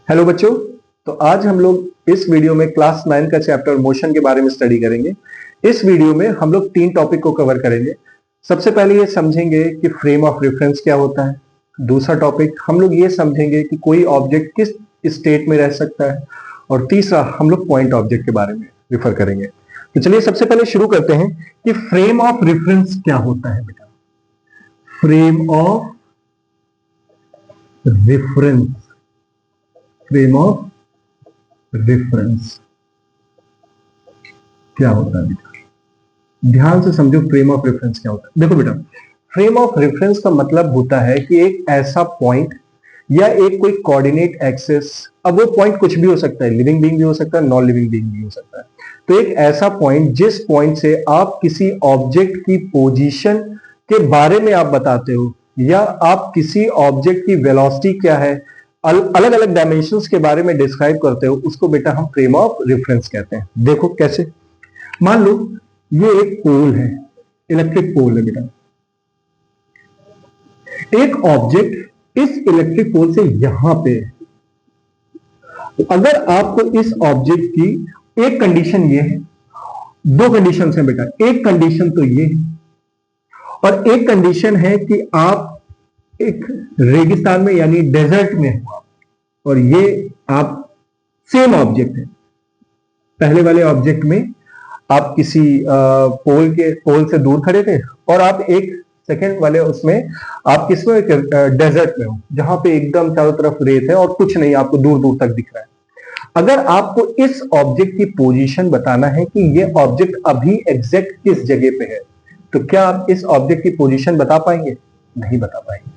Hello बच्चों। तो आज हम लोग इस वीडियो में क्लास 9 का चैप्टर मोशन के बारे में स्टडी करेंगे। इस वीडियो में हम लोग 3 टॉपिक को कवर करेंगे। सबसे पहले ये समझेंगे कि फ्रेम ऑफ रेफरेंस क्या होता है। दूसरा टॉपिक हम लोग ये समझेंगे कि कोई ऑब्जेक्ट किस स्टेट में रह सकता है। और तीसरा हम लोग पॉइंट ऑब्जेक्ट के बारे में रिफर करेंगे। तो चलिए सबसे पहले शुरू करते हैं कि फ्रेम ऑफ रेफरेंस क्या होता है बेटा। Frame of reference, frame of reference क्या होता है बेटा, ध्यान से समझो। फ्रेम ऑफ रेफरेंस क्या होता है। देखो बेटा, फ्रेम ऑफ रेफरेंस का मतलब होता है कि एक ऐसा पॉइंट या एक कोई कोऑर्डिनेट एक्सिस, अब वो पॉइंट कुछ भी हो सकता है, लिविंग बीइंग भी हो सकता है, नॉन लिविंग बीइंग भी हो सकता है। तो एक ऐसा पॉइंट जिस पॉइंट से आप किसी ऑब्जेक्ट की पोजीशन के बारे में आप बताते हो, या आप किसी ऑब्जेक्ट की वेलोसिटी क्या है, अलग अलग डायमेंशंस के बारे में डिस्क्राइब करते हो, उसको बेटा हम फ्रेम ऑफ रेफरेंस कहते हैं। देखो कैसे, मान लो ये एक पोल है, इलेक्ट्रिक पोल है बेटा। एक ऑब्जेक्ट इस इलेक्ट्रिक पोल से यहां पे, अगर आपको इस ऑब्जेक्ट की एक कंडीशन ये है, दो कंडीशन है बेटा। एक कंडीशन तो ये है और एक कंडीशन है कि आप एक रेगिस्तान में यानी डेजर्ट में हो और ये आप सेम ऑब्जेक्ट है। पहले वाले ऑब्जेक्ट में आप किसी पोल से दूर खड़े थे और आप एक सेकंड वाले उसमें आप किसमें, डेजर्ट में हो जहां पे एकदम चारों तरफ रेत है और कुछ नहीं, आपको दूर दूर तक दिख रहा है। अगर आपको इस ऑब्जेक्ट की पोजीशन बताना है कि ये ऑब्जेक्ट अभी एग्जैक्ट किस जगह पे है, तो क्या आप इस ऑब्जेक्ट की पोजीशन बता पाएंगे? नहीं बता पाएंगे।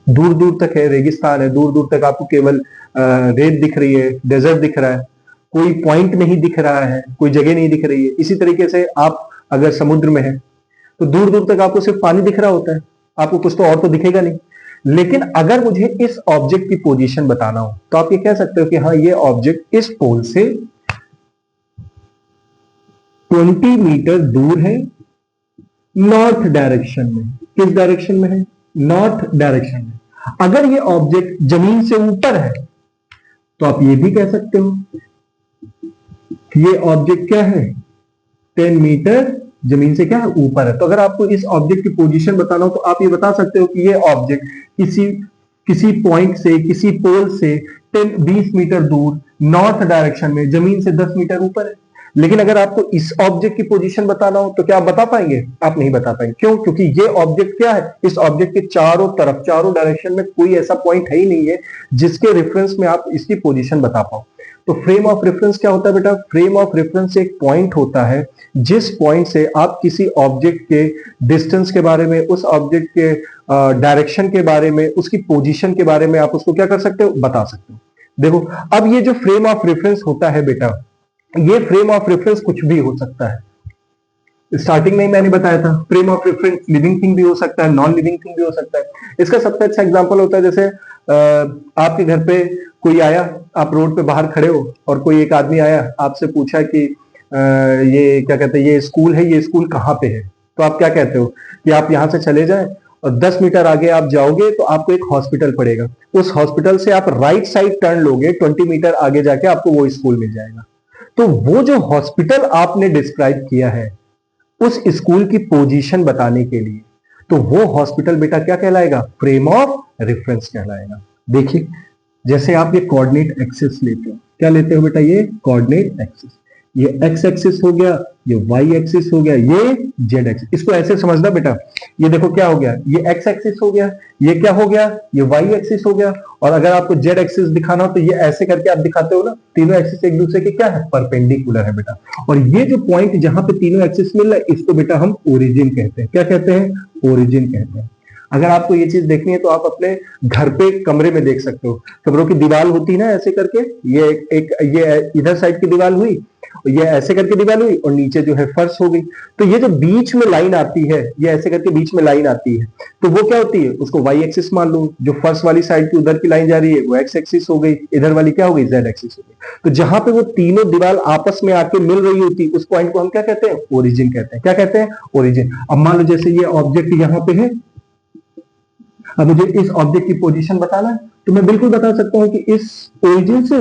दूर दूर तक है, रेगिस्तान है, दूर दूर तक आपको केवल रेत दिख रही है, डेजर्ट दिख रहा है, कोई पॉइंट नहीं दिख रहा है, कोई जगह नहीं दिख रही है। इसी तरीके से आप अगर समुद्र में है तो दूर दूर तक आपको सिर्फ पानी दिख रहा होता है, आपको कुछ तो और तो दिखेगा नहीं। लेकिन अगर मुझे इस ऑब्जेक्ट की पोजीशन बताना हो तो आप ये कह सकते हो कि हाँ, ये ऑब्जेक्ट इस पोल से 20 मीटर दूर है, नॉर्थ डायरेक्शन में। किस डायरेक्शन में है? नॉर्थ डायरेक्शन में। अगर ये ऑब्जेक्ट जमीन से ऊपर है तो आप ये भी कह सकते हो कि ये ऑब्जेक्ट क्या है, 10 मीटर जमीन से क्या है, ऊपर है। तो अगर आपको इस ऑब्जेक्ट की पोजीशन बताना हो तो आप ये बता सकते हो कि ये ऑब्जेक्ट किसी पॉइंट से, किसी पोल से 20 मीटर दूर नॉर्थ डायरेक्शन में जमीन से 10 मीटर ऊपर है। लेकिन अगर आपको इस ऑब्जेक्ट की पोजीशन बताना हो तो क्या आप बता पाएंगे? आप नहीं बता पाएंगे। क्यों? क्योंकि ये ऑब्जेक्ट क्या है, इस ऑब्जेक्ट के चारों तरफ, चारों डायरेक्शन में कोई ऐसा पॉइंट है ही नहीं है जिसके रेफरेंस में आप इसकी पोजीशन बता पाओ। तो फ्रेम ऑफ रेफरेंस क्या होता है बेटा? फ्रेम ऑफ रेफरेंस एक पॉइंट होता है जिस पॉइंट से आप किसी ऑब्जेक्ट के डिस्टेंस के बारे में, उस ऑब्जेक्ट के डायरेक्शन के बारे में, उसकी पोजीशन के बारे में आप उसको क्या कर सकते हो, बता सकते हो। देखो, अब ये जो फ्रेम ऑफ रेफरेंस होता है बेटा, ये फ्रेम ऑफ रेफरेंस कुछ भी हो सकता है। स्टार्टिंग में ही मैंने बताया था, frame of reference living thing भी हो सकता है, नॉन लिविंग थिंग भी हो सकता है। इसका सबसे अच्छा एग्जांपल होता है जैसे आपके घर पे कोई आया, आप रोड पे बाहर खड़े हो और कोई एक आदमी आया, आपसे पूछा कि ये क्या कहते हैं, ये स्कूल है, ये स्कूल कहाँ पे है? तो आप क्या कहते हो कि आप यहां से चले जाएं और 10 मीटर आगे आप जाओगे तो आपको एक हॉस्पिटल पड़ेगा, उस हॉस्पिटल से आप राइट साइड टर्न लोगे, 20 मीटर आगे जाके आपको वो स्कूल मिल जाएगा। तो वो जो हॉस्पिटल आपने डिस्क्राइब किया है उस स्कूल की पोजीशन बताने के लिए, तो वो हॉस्पिटल बेटा क्या कहलाएगा? फ्रेम ऑफ रेफरेंस कहलाएगा। देखिए, जैसे आप ये कोऑर्डिनेट एक्सिस लेते हो, क्या लेते हो बेटा? ये कोऑर्डिनेट एक्सिस, ये एक्स एक्सिस हो गया, ये वाई एक्सिस हो गया, ये जेड एक्सिस। इसको ऐसे समझना बेटा, ये देखो क्या हो गया, ये एक्स एक्सिस हो गया, ये क्या हो गया, ये वाई एक्सिस हो गया। और अगर आपको जेड एक्सिस दिखाना हो तो ये ऐसे करके आप दिखाते हो ना, तीनों एक्सिस एक दूसरे के क्या है, परपेंडिकुलर है बेटा। और ये जो पॉइंट जहां पे तीनों एक्सिस मिल रहा है, इसको बेटा हम ओरिजिन कहते हैं। क्या कहते हैं? ओरिजिन कहते हैं। अगर आपको ये चीज देखनी है तो आप अपने घर पे कमरे में देख सकते हो, कमरों की दीवार होती है ना ऐसे करके, ये इधर साइड की दीवार हुई, ये ऐसे करके दीवार हुई और नीचे जो है फर्श हो गई। तो ये जो बीच में लाइन आती है, ये ऐसे करके बीच में लाइन आती है, तो वो क्या होती है, उसको वाई एक्सिस मान लो। जो फर्श वाली साइड की उधर की लाइन जा रही है वो एक्स एक्सिस हो गई, इधर वाली क्या हो गई, जेड एक्सिस हो गई। तो जहां पे वो तीनों दीवार आपस में आके मिल रही होती, उस पॉइंट को हम क्या कहते हैं? ओरिजिन कहते हैं। क्या कहते हैं? ओरिजिन। अब मान लो जैसे ये ऑब्जेक्ट यहां पे है, अब मुझे इस ऑब्जेक्ट की पोजीशन बताना है, तो मैं बिल्कुल बता सकता हूं कि इस ओरिजिन से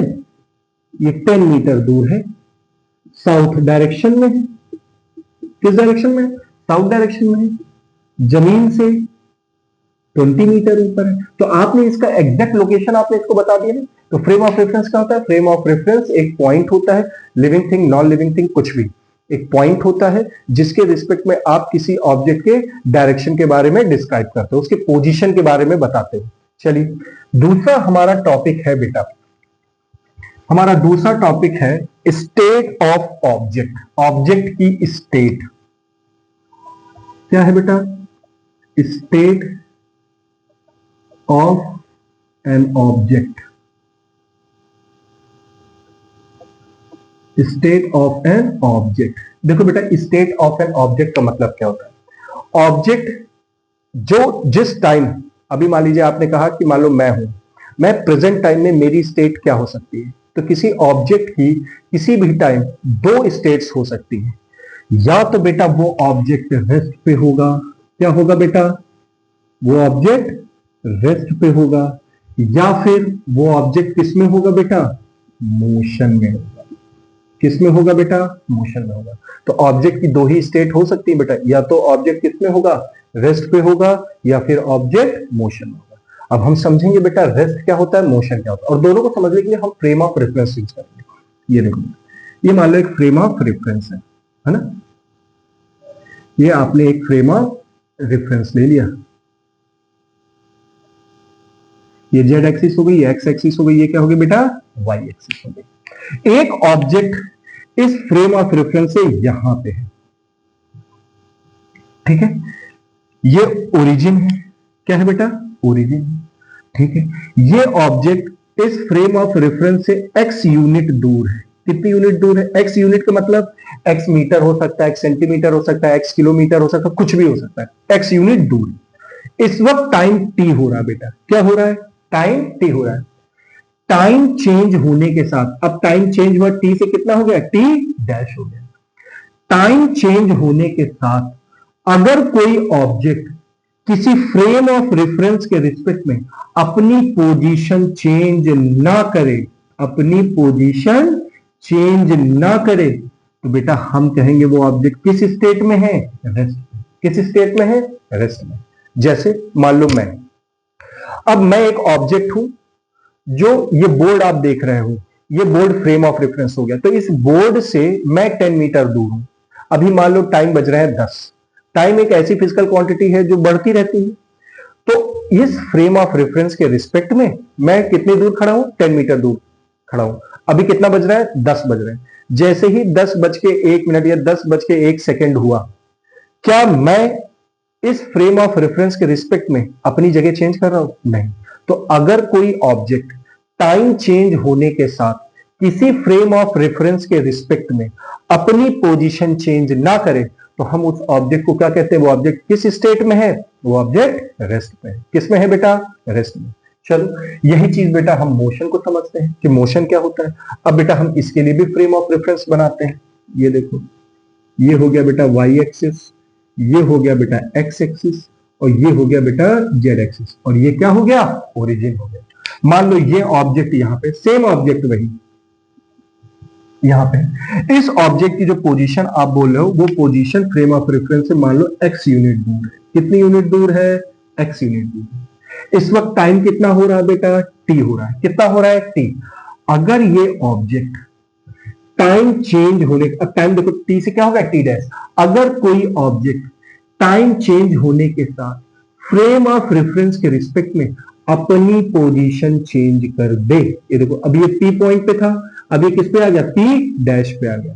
ये 10 मीटर दूर है, साउथ डायरेक्शन में है। किस डायरेक्शन में? साउथ डायरेक्शन में है। जमीन से 20 मीटर ऊपर है। तो आपने इसका एग्जैक्ट लोकेशन आपने इसको बता दिया ना। तो फ्रेम ऑफ रेफरेंस क्या होता है? फ्रेम ऑफ रेफरेंस एक पॉइंट होता है, living thing non living thing कुछ भी, एक पॉइंट होता है जिसके रिस्पेक्ट में आप किसी ऑब्जेक्ट के डायरेक्शन के बारे में डिस्क्राइब करते हो, उसके पोजीशन के बारे में बताते हो। चलिए, दूसरा हमारा टॉपिक है बेटा, हमारा दूसरा टॉपिक है स्टेट ऑफ ऑब्जेक्ट। ऑब्जेक्ट की स्टेट क्या है बेटा? State of an object. State of an object. देखो बेटा, स्टेट ऑफ एन ऑब्जेक्ट का मतलब क्या होता है? ऑब्जेक्ट जो जिस टाइम, अभी मान लीजिए आपने कहा कि मान लो मैं हूं, मैं प्रेजेंट टाइम में मेरी स्टेट क्या हो सकती है? तो किसी ऑब्जेक्ट की किसी भी टाइम दो स्टेट्स हो सकती है। या तो बेटा वो ऑब्जेक्ट रेस्ट पे होगा। क्या होगा बेटा? वो ऑब्जेक्ट रेस्ट पे होगा, या फिर वो ऑब्जेक्ट किस में होगा बेटा? मोशन में होगा। किस में होगा बेटा? मोशन में होगा। तो ऑब्जेक्ट की दो ही स्टेट हो सकती है बेटा, या तो ऑब्जेक्ट किस में होगा? रेस्ट पे होगा, या फिर ऑब्जेक्ट मोशन में होगा। अब हम समझेंगे बेटा रेस्ट क्या होता है, मोशन क्या होता है, और दोनों को समझने के लिए हम फ्रेम ऑफ रेफरेंस यूज करेंगे। ये देखो, ये मान लो एक फ्रेम ऑफ रेफरेंस है ना। ये आपने एक फ्रेम ऑफ रेफरेंस ले लिया, ये जेड एक्सिस हो गई, ये एक्स एक्सिस हो गई, ये क्या हो गई बेटा? वाई एक्सिस हो गई। एक ऑब्जेक्ट इस फ्रेम ऑफ रेफरेंस से यहां पे है, ठीक है। ये ओरिजिन है। क्या है बेटा? ओरिजिन। ठीक है। ये ऑब्जेक्ट इस फ्रेम ऑफ रेफरेंस से एक्स यूनिट दूर है। कितनी यूनिट दूर है? एक्स यूनिट का मतलब एक्स मीटर हो सकता है, एक्स सेंटीमीटर हो सकता है, एक्स किलोमीटर हो सकता है, कुछ भी हो सकता है। एक्स यूनिट दूर। इस वक्त टाइम टी हो रहा है बेटा। क्या हो रहा है? टाइम टी हो रहा है। टाइम चेंज होने के साथ, अब टाइम चेंज हुआ, टी से कितना हो गया? टी डैश हो गया। टाइम चेंज होने के साथ अगर कोई ऑब्जेक्ट किसी फ्रेम ऑफ रेफरेंस के रिस्पेक्ट में अपनी पोजीशन चेंज ना करे, अपनी पोजीशन चेंज ना करे, तो बेटा हम कहेंगे वो ऑब्जेक्ट किस स्टेट में है? रेस्ट में। किस स्टेट में है? रेस्ट में। जैसे मान लो मैं, अब मैं एक ऑब्जेक्ट हूं, जो ये बोर्ड आप देख रहे हो, ये बोर्ड फ्रेम ऑफ रेफरेंस हो गया। तो इस बोर्ड से मैं 10 मीटर दूर हूं। अभी मान लो टाइम बज रहा है 10। टाइम एक ऐसी फिजिकल क्वांटिटी है जो बढ़ती रहती है। तो इस फ्रेम ऑफ रेफरेंस के रिस्पेक्ट में मैं कितनी दूर खड़ा हूं? 10 मीटर दूर खड़ा हूं। अभी कितना बज रहा है? 10 बज रहे हैं। जैसे ही 10:01 या 10:01 हुआ, क्या मैं इस फ्रेम ऑफ रेफरेंस के रिस्पेक्ट में अपनी जगह चेंज कर रहा हूं? नहीं। तो अगर कोई ऑब्जेक्ट टाइम चेंज होने के साथ किसी फ्रेम ऑफ रेफरेंस के रिस्पेक्ट में अपनी पोजीशन चेंज ना करे, तो हम उस ऑब्जेक्ट को क्या कहते हैं? वो ऑब्जेक्ट किस स्टेट में है? वो ऑब्जेक्ट रेस्ट में है। किस में है बेटा? रेस्ट में। चलो, यही चीज बेटा हम मोशन को समझते हैं कि मोशन क्या होता है। अब बेटा हम इसके लिए भी फ्रेम ऑफ रेफरेंस बनाते हैं। ये देखो, ये हो गया बेटा वाई एक्सिस, ये हो गया बेटा एक्स एक्सिस, और ये हो गया बेटा जेड एक्सिस, और ये क्या हो गया? ओरिजिन हो गया। मान लो ये ऑब्जेक्ट यहां पे, सेम ऑब्जेक्ट वही यहां पे, इस ऑब्जेक्ट की जो पोजीशन आप बोल रहे हो, वो पोजीशन फ्रेम ऑफ रेफरेंस से मान लो एक्स यूनिट दूर है। कितनी यूनिट दूर है? एक्स यूनिट दूर है। इस वक्त टाइम कितना हो रहा है बेटा? टी हो रहा है। कितना हो रहा है? टी। अगर ये ऑब्जेक्ट टाइम चेंज होने, अब टाइम देखो, टी से क्या होगा? T dash. अगर कोई ऑब्जेक्ट टाइम चेंज होने के साथ फ्रेम ऑफ रेफरेंस के रिस्पेक्ट में अपनी पोजीशन चेंज कर दे, ये देखो, अभी ये पी पॉइंट पे था, अभी किस पे आ गया? पी डैश पे आ गया।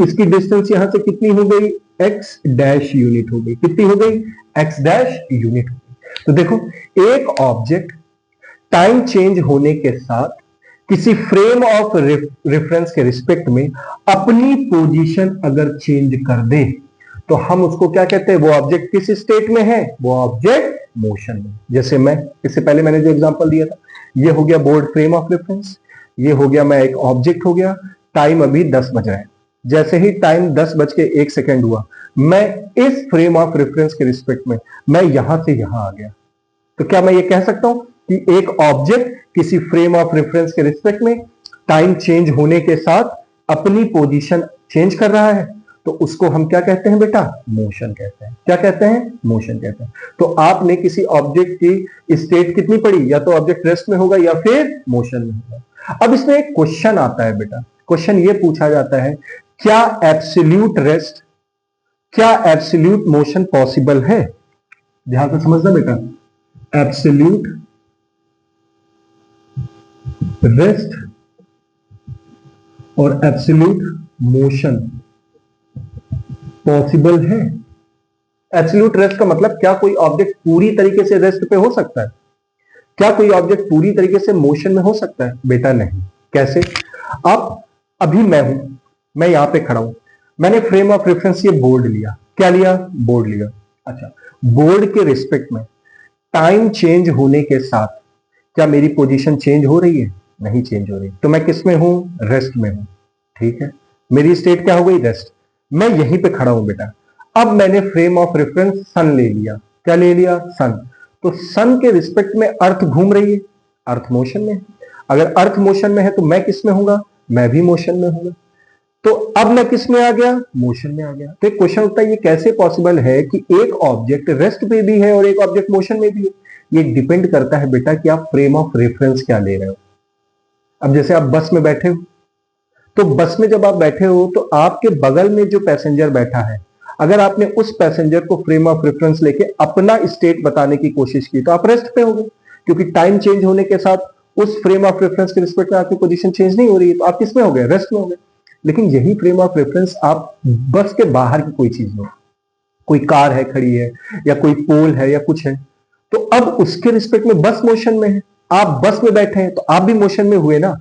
इसकी डिस्टेंस यहां से कितनी हो गई? एक्स डैश यूनिट हो गई। कितनी हो गई? एक्स डैश यूनिट हो गई। तो देखो, एक ऑब्जेक्ट टाइम चेंज होने के साथ किसी फ्रेम ऑफ रेफरेंस के रिस्पेक्ट में अपनी पोजीशन अगर चेंज कर दे, तो हम उसको क्या कहते हैं? वो ऑब्जेक्ट किस स्टेट में है? वो ऑब्जेक्ट मोशन में। जैसे मैं, इससे पहले मैंने जो एग्जांपल दिया था, ये हो गया बोर्ड फ्रेम ऑफ रेफरेंस, ये हो गया मैं एक ऑब्जेक्ट हो गया, टाइम अभी 10 बज रहा है। जैसे ही टाइम 10:01 हुआ, मैं इस फ्रेम ऑफ रेफरेंस के रिस्पेक्ट में मैं यहां से यहां आ गया। तो क्या मैं ये कह सकता हूं कि एक ऑब्जेक्ट किसी फ्रेम ऑफ रेफरेंस के रिस्पेक्ट में टाइम चेंज होने के साथ अपनी पोजीशन चेंज कर रहा है, तो उसको हम क्या कहते हैं बेटा? मोशन कहते हैं। क्या कहते हैं? मोशन कहते हैं। तो आपने किसी ऑब्जेक्ट की स्टेट कितनी पढ़ी? या तो ऑब्जेक्ट रेस्ट में होगा या फिर मोशन में होगा। अब इसमें एक क्वेश्चन आता है बेटा, क्वेश्चन ये पूछा जाता है, क्या एब्सोल्यूट रेस्ट, क्या एब्सोल्यूट मोशन पॉसिबल है? ध्यान से समझना बेटा, एब्सोल्यूट रेस्ट और एब्सोल्यूट मोशन पॉसिबल है? एब्सोल्यूट रेस्ट का मतलब क्या कोई ऑब्जेक्ट पूरी तरीके से रेस्ट पे हो सकता है? क्या कोई ऑब्जेक्ट पूरी तरीके से मोशन में हो सकता है? बेटा नहीं। कैसे? आप अभी मैं यहां पे खड़ा हूं, मैंने फ्रेम ऑफ रेफरेंस ये बोर्ड लिया। क्या लिया? बोर्ड लिया। अच्छा, बोर्ड के रिस्पेक्ट में टाइम चेंज होने के साथ क्या मेरी पोजीशन चेंज हो रही है? नहीं चेंज हो रही। तो मैं किस में हूं? रेस्ट में हूं। ठीक है, मेरी स्टेट क्या हो गई? रेस्ट। मैं यहीं पे खड़ा हूं बेटा। अब मैंने फ्रेम ऑफ रेफरेंस सन ले लिया। क्या ले लिया? सन। तो सन के रिस्पेक्ट में अर्थ घूम रही है, अर्थ मोशन में। अगर अर्थ मोशन में है तो मैं किस में होऊंगा? मैं भी मोशन में होऊंगा। तो अब मैं किस में आ गया? मोशन में आ गया। तो एक क्वेश्चन उठता है, ये कैसे पॉसिबल है कि एक ऑब्जेक्ट रेस्ट पे भी है और एक ऑब्जेक्ट मोशन में भी है? ये डिपेंड करता है बेटा कि आप फ्रेम ऑफ रेफरेंस क्या ले रहे हो। अब जैसे आप बस में बैठे हो, तो बस में जब आप बैठे हो तो आपके बगल में जो पैसेंजर बैठा है, अगर आपने उस पैसेंजर को फ्रेम ऑफ रेफरेंस लेके अपना स्टेट बताने की कोशिश की तो आप रेस्ट पे होगे, क्योंकि टाइम चेंज होने के साथ उस फ्रेम ऑफ रेफरेंस के रिस्पेक्ट में आपकी पोजीशन चेंज नहीं हो रही है, तो आप किसमें हो गए? रेस्ट में हो गए। लेकिन यही फ्रेम ऑफ रेफरेंस आप बस के बाहर की कोई चीज में, कोई कार है खड़ी है या कोई पोल है या कुछ है, तो अब उसके रिस्पेक्ट में बस मोशन में है, आप बस में बैठे हैं तो आप भी मोशन में हुए ना।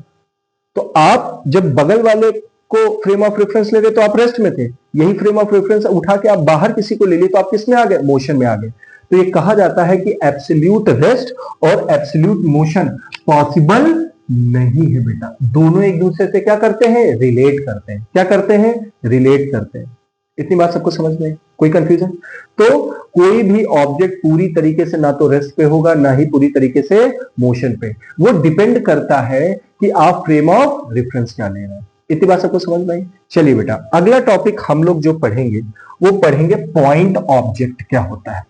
तो आप जब बगल वाले को फ्रेम ऑफ रेफरेंस ले रहे तो आप रेस्ट में थे, यही फ्रेम ऑफ रेफरेंस उठा के आप बाहर किसी को ले लिए तो आप किस में आ गए? मोशन में आ गए। तो ये कहा जाता है कि एब्सोल्यूट रेस्ट और एब्सोल्यूट मोशन पॉसिबल नहीं है बेटा। दोनों एक दूसरे से क्या करते हैं? रिलेट करते हैं। क्या करते हैं? रिलेट करते हैं। इतनी बात सबको समझ में? कोई कंफ्यूजन? तो कोई भी ऑब्जेक्ट पूरी तरीके से ना तो रेस्ट पे होगा ना ही पूरी तरीके से मोशन पे। वो डिपेंड करता है कि आप फ्रेम ऑफ रेफरेंस क्या ले रहे हैं। इतनी बात सबको समझ में आई? चलिए बेटा, अगला टॉपिक हम लोग जो पढ़ेंगे वो पढ़ेंगे पॉइंट ऑब्जेक्ट क्या होता है।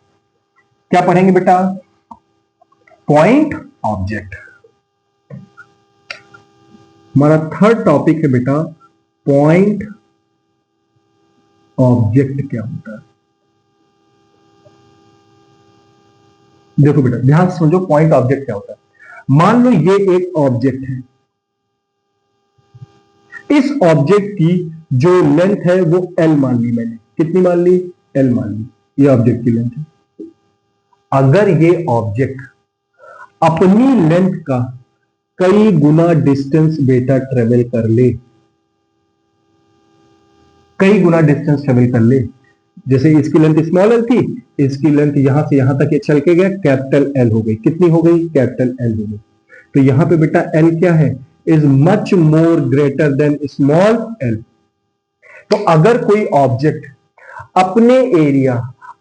क्या पढ़ेंगे बेटा? Point object. हमारा थर्ड टॉपिक है बेटा पॉइंट ऑब्जेक्ट क्या होता है। देखो बेटा, ध्यान से समझो पॉइंट ऑब्जेक्ट क्या होता है। मान लो ये एक ऑब्जेक्ट है, इस ऑब्जेक्ट की जो लेंथ है वो L मान ली मैंने। कितनी मान ली? L मान ली। ये ऑब्जेक्ट की लेंथ है। अगर ये ऑब्जेक्ट अपनी लेंथ का कई गुना डिस्टेंस बेटा ट्रेवल कर ले, कई गुना डिस्टेंस ट्रेवल कर ले, जैसे इसकी लेंथ स्मॉल एल थी, इसकी लेंथ यहां से यहां तक ये चल के गया, कैपिटल एल हो गई। कितनी हो गई? कैपिटल एल हो गई। तो यहां पे बेटा एल क्या है? Is much more greater than small L. तो अगर कोई ऑब्जेक्ट अपने एरिया,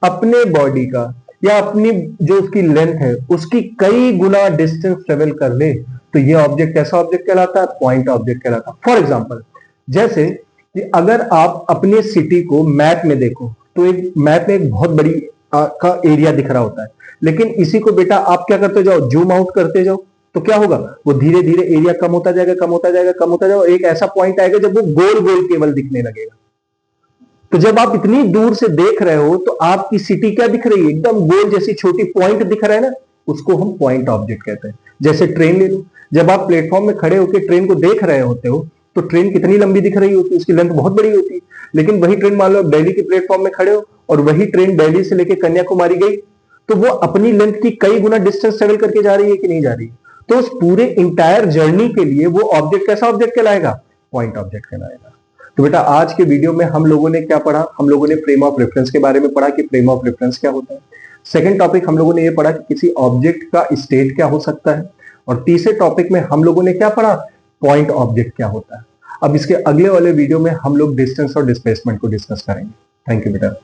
अपने बॉडी का या अपनी जो उसकी लेंथ है उसकी कई गुना डिस्टेंस ट्रेवल कर ले तो ये ऑब्जेक्ट कैसा ऑब्जेक्ट कहलाता है? पॉइंट ऑब्जेक्ट कहलाता है। फॉर एग्जाम्पल, जैसे कि अगर आप अपने सिटी को मैप में देखो तो एक मैप में एक बहुत बड़ी का एरिया दिख रहा होता है, लेकिन इसी को बेटा आप क्या करते जाओ? जूम आउट करते जाओ तो क्या होगा? वो धीरे धीरे एरिया कम होता जाएगा, कम होता जाएगा, कम होता जाएगा। एक ऐसा पॉइंट आएगा जब वो गोल गोल केवल दिखने लगेगा। तो जब आप इतनी दूर से देख रहे हो तो आपकी सिटी क्या दिख रही है? एकदम गोल जैसी छोटी पॉइंट दिख रहा है ना, उसको हम पॉइंट ऑब्जेक्ट कहते हैं। जैसे ट्रेन ले लो, जब आप प्लेटफॉर्म में खड़े होकर ट्रेन को देख रहे होते हो तो ट्रेन कितनी लंबी दिख रही होती है? उसकी लेंथ बहुत बड़ी होती है। लेकिन वही ट्रेन मान लो आप दिल्ली के प्लेटफॉर्म में खड़े हो और वही ट्रेन दिल्ली से लेकर कन्याकुमारी गई तो वो अपनी लेंथ की कई गुना डिस्टेंस ट्रेवल करके जा रही है कि नहीं जा रही है? तो उस पूरे इंटायर जर्नी के लिए वो ऑब्जेक्ट कैसा ऑब्जेक्ट कहलाएगा? पॉइंट ऑब्जेक्ट कहलाएगा। तो बेटा आज के वीडियो में हम लोगों ने क्या पढ़ा? हम लोगों ने फ्रेम ऑफ रेफरेंस के बारे में पढ़ा कि फ्रेम ऑफ रेफरेंस क्या होता है। सेकंड टॉपिक हम लोगों ने ये पढ़ा कि किसी ऑब्जेक्ट का स्टेट क्या हो सकता है। और तीसरे टॉपिक में हम लोगों ने क्या पढ़ा? पॉइंट ऑब्जेक्ट क्या होता है। अब इसके अगले वाले वीडियो में हम लोग डिस्टेंस और डिस्प्लेसमेंट को डिस्कस करेंगे। थैंक यू बेटा।